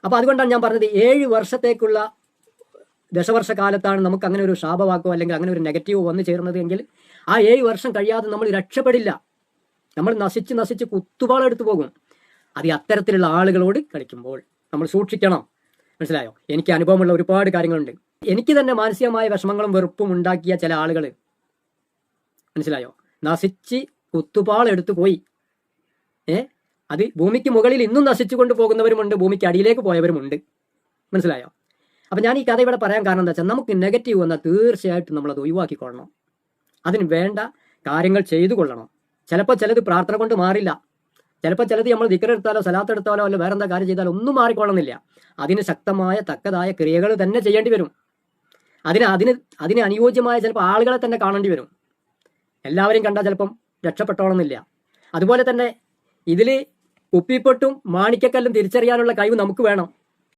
അപ്പോൾ അതുകൊണ്ടാണ് ഞാൻ പറഞ്ഞത് 7 വർഷത്തേക്കുള്ള ദശവർഷക്കാലത്താണ് നമുക്ക് അങ്ങനെ ഒരു ശാപവാക്കോ അല്ലെങ്കിൽ അങ്ങനെ ഒരു നെഗറ്റീവ് വന്നു ചേർന്നത് എങ്കിൽ ആ 7 വർഷം കഴിയാതെ നമ്മൾ രക്ഷപ്പെടില്ല. നമ്മൾ നശിച്ച് കുത്തുപാളെടുത്തു പോകും. അത് അത്തരത്തിലുള്ള ആളുകളോട് കളിക്കുമ്പോൾ നമ്മൾ സൂക്ഷിക്കണം. മനസ്സിലായോ? എനിക്ക് അനുഭവമുള്ള ഒരുപാട് കാര്യങ്ങളുണ്ട്. എനിക്ക് തന്നെ മാനസികമായ വിഷമങ്ങളും വെറുപ്പും ഉണ്ടാക്കിയ ചില ആളുകൾ, മനസ്സിലായോ, നശിച്ച് കുത്തുപാളെടുത്തു പോയി. അത് ഭൂമിക്ക് മുകളിൽ ഇന്നും നശിച്ചു കൊണ്ട് പോകുന്നവരുമുണ്ട്, ഭൂമിക്ക് അടിയിലേക്ക് പോയവരുമുണ്ട്. മനസ്സിലായോ? അപ്പം ഞാൻ ഈ കഥ ഇവിടെ പറയാൻ കാരണം എന്താ വെച്ചാൽ, നമുക്ക് നെഗറ്റീവ് വന്നാൽ തീർച്ചയായിട്ടും നമ്മളത് ഒഴിവാക്കിക്കൊള്ളണം. അതിന് വേണ്ട കാര്യങ്ങൾ ചെയ്തു കൊള്ളണം. ചിലപ്പോൾ ചിലത് പ്രാർത്ഥന കൊണ്ട് മാറില്ല. ചിലപ്പോൾ ചിലത് നമ്മൾ ദിക്റെടുത്താലോ സലാത്തെടുത്താലോ അല്ല വേറെന്താ കാര്യം ചെയ്താലോ ഒന്നും മാറിക്കൊള്ളുന്നില്ല. അതിന് ശക്തമായ തക്കതായ ക്രിയകൾ തന്നെ ചെയ്യേണ്ടി വരും. അതിന് അനുയോജ്യമായ ചിലപ്പോൾ ആളുകളെ തന്നെ കാണേണ്ടി വരും. എല്ലാവരെയും കണ്ടാൽ ചിലപ്പം രക്ഷപ്പെട്ടോളന്നില്ല. അതുപോലെ തന്നെ ഇതിൽ കുപ്പിപ്പൊട്ടും മാണിക്കക്കല്ലും തിരിച്ചറിയാനുള്ള കഴിവ് നമുക്ക് വേണം.